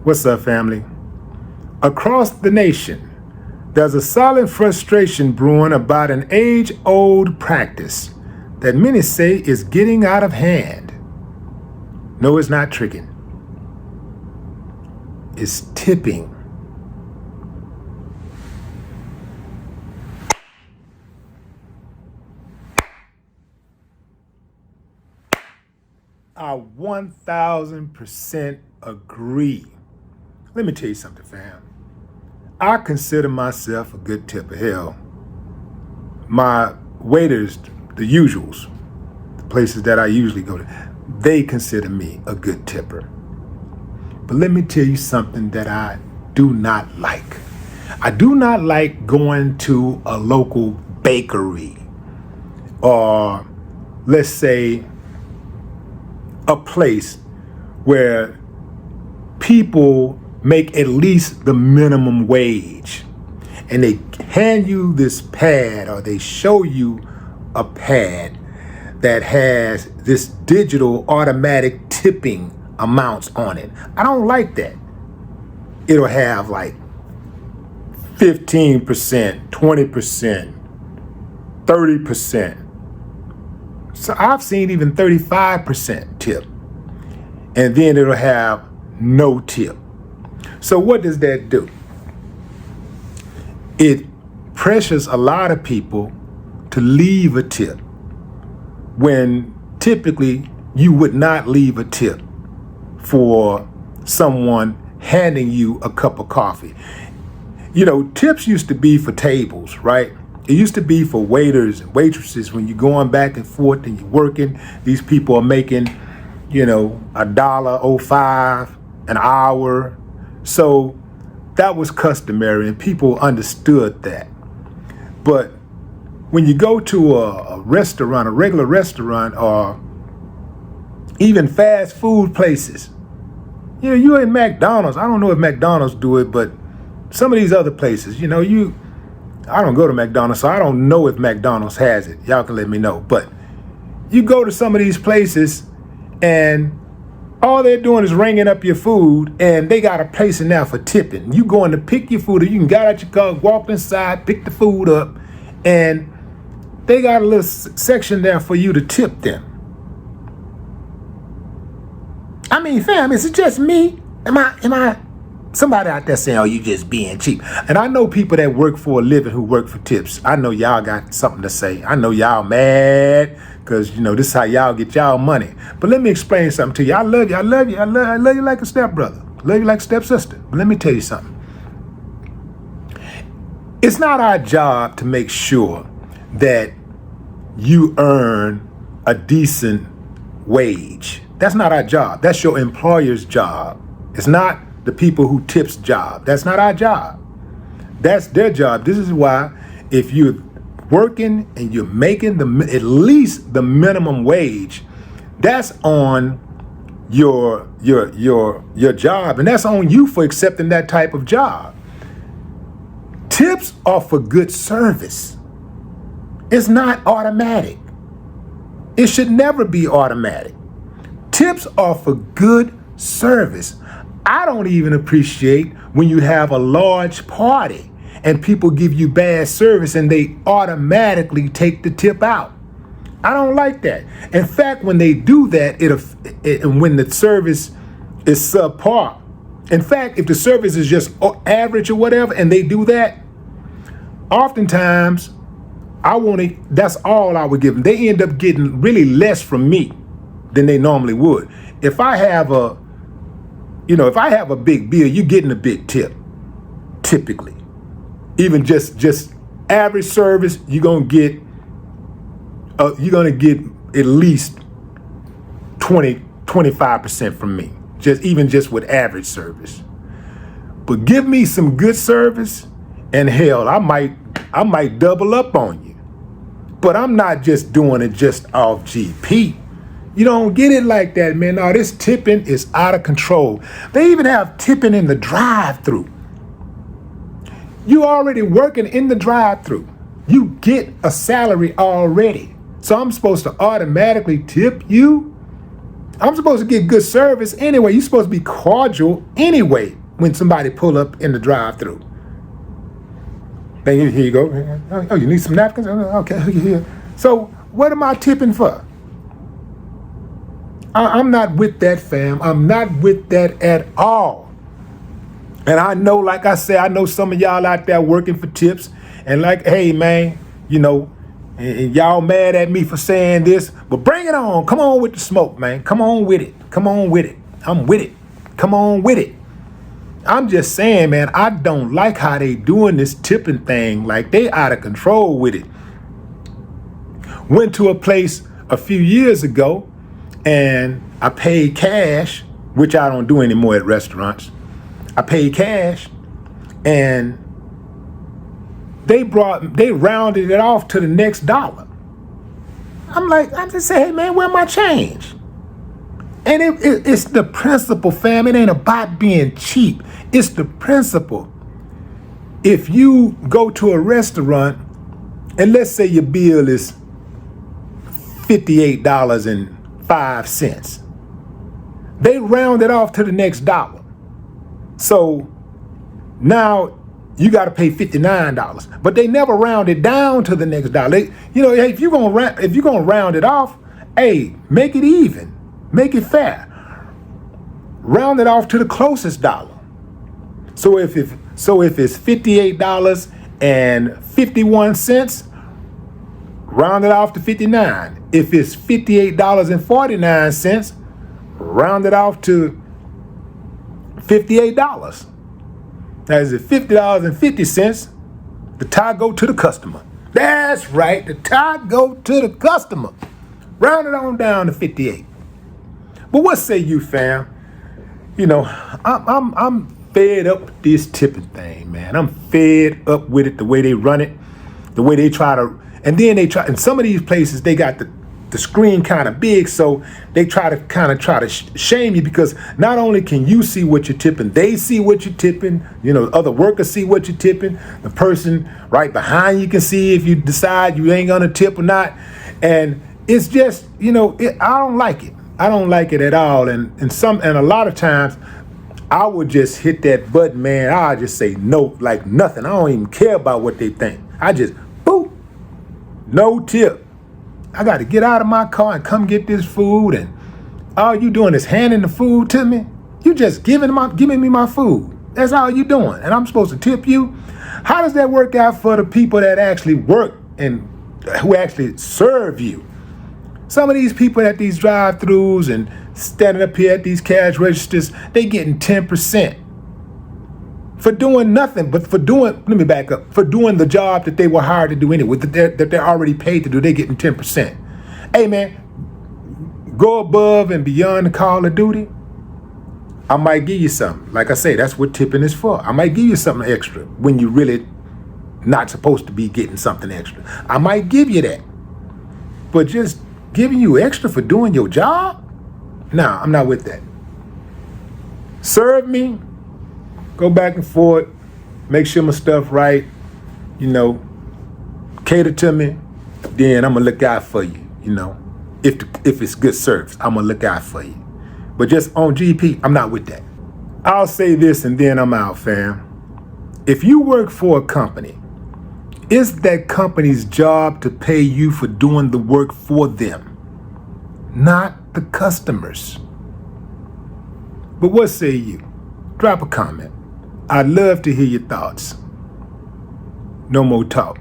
What's up, family? Across the nation, there's a silent frustration brewing about an age-old practice that many say is getting out of hand. No, it's not tricking. It's tipping. I 1000% agree. Let me tell you something, fam. I consider myself a good tipper. Hell, my waiters, the usuals, the places that I usually go to, they consider me a good tipper. But let me tell you something that I do not like. I do not like going to a local bakery or, let's say, a place where people make at least the minimum wage and they hand you this pad or they show you a pad that has this digital automatic tipping amounts on it. I don't like that. It'll have like 15%, 20%, 30%. So I've seen even 35% tip. And then it'll have no tip. So what does that do? It pressures a lot of people to leave a tip when typically you would not leave a tip for someone handing you a cup of coffee. You know, tips used to be for tables, right? It used to be for waiters and waitresses when you're going back and forth and you're working. These people are making, $1.05 an hour. So that was customary and people understood that. But when you go to a restaurant, a regular restaurant, or even fast food places, you're in McDonald's. I don't know if McDonald's do it, but some of these other places, I don't go to McDonald's, so I don't know if McDonald's has it. Y'all can let me know. But you go to some of these places and all they're doing is ringing up your food and they got a place in there for tipping. You going to pick your food, or you can get out your car, walk inside, pick the food up, and they got a little section there for you to tip them. I mean, fam, is it just me? Am I somebody out there saying, oh, you just being cheap? And I know people that work for a living who work for tips. I know y'all got something to say. I know y'all mad because, this is how y'all get y'all money. But let me explain something to you. I love you. I love you. I love you like a stepbrother. I love you like a stepsister. But let me tell you something. It's not our job to make sure that you earn a decent wage. That's not our job. That's your employer's job. It's not the people who tips job. That's not our job. That's their job. This is why if you're working and you're making at least the minimum wage, that's on your job, and that's on you for accepting that type of job. Tips are for good service. It's not automatic. It should never be automatic. Tips are for good service. I don't even appreciate when you have a large party and people give you bad service and they automatically take the tip out. I don't like that. In fact, when they do that, when the service is subpar. In fact, if the service is just average or whatever, and they do that, oftentimes that's all I would give them. They end up getting really less from me than they normally would. If I have a big bill, you're getting a big tip, typically. Even just average service, you're gonna get at least 25% from me, just with average service. But give me some good service, and hell, I might double up on you. But I'm not just doing it just off GP. You don't get it like that, man. No, this tipping is out of control. They even have tipping in the drive-thru. You already working in the drive-thru. You get a salary already. So I'm supposed to automatically tip you? I'm supposed to get good service anyway. You're supposed to be cordial anyway when somebody pull up in the drive-thru. Then here you go. Oh, you need some napkins? Okay, here. So what am I tipping for? I'm not with that, fam. I'm not with that at all. And I know, like I said, I know some of y'all out there working for tips. And like, hey, man, you know, and y'all mad at me for saying this, but bring it on. Come on with the smoke, man. Come on with it. Come on with it. I'm with it. Come on with it. I'm just saying, man, I don't like how they doing this tipping thing. Like, they out of control with it. Went to a place a few years ago and I paid cash, which I don't do anymore at restaurants. I paid cash and they rounded it off to the next dollar. I just say, hey man, where my change? And it's the principle, fam. It ain't about being cheap. It's the principle. If you go to a restaurant and let's say your bill is $58.05, they round it off to the next dollar. So now you got to pay $59, but they never round it down to the next dollar. If you're gonna round it off, hey, make it even, make it fair. Round it off to the closest dollar. So if it's $58.51, round it off to 59. If it's $58.49, round it off to $58. Now, is it $50.50? The tie go to the customer. That's right. The tie go to the customer. Round it on down to 58. But what say you, fam? You know, I'm fed up with this tipping thing, man. I'm fed up with it, the way they run it, the way they try to, and then they try, in some of these places, they got the screen kind of big, so they try to shame you, because not only can you see what you're tipping, they see what you're tipping. You know, other workers see what you're tipping. The person right behind you can see if you decide you ain't gonna tip or not. And it's just, I don't like it. I don't like it at all. And a lot of times I would just hit that button, man. I'll just say no, like nothing. I don't even care about what they think. I just boop, no tip. I got to get out of my car and come get this food, and all you doing is handing the food to me. You just giving me my food. That's all you doing, and I'm supposed to tip you? How does that work out for the people that actually work and who actually serve you? Some of these people at these drive-thrus and standing up here at these cash registers, they getting 10% for doing nothing, but for doing the job that they were hired to do anyway, that they're already paid to do. They're getting 10%. Hey man, go above and beyond the call of duty. I might give you something. Like I say, that's what tipping is for. I might give you something extra when you really not supposed to be getting something extra. I might give you that. But just giving you extra for doing your job? Nah, I'm not with that. Serve me. Go back and forth, make sure my stuff right, cater to me, then I'm gonna look out for you, if it's good service, I'm gonna look out for you. But just on GP, I'm not with that. I'll say this and then I'm out, fam. If you work for a company, it's that company's job to pay you for doing the work for them, not the customers. But what say you? Drop a comment. I'd love to hear your thoughts. No more talk.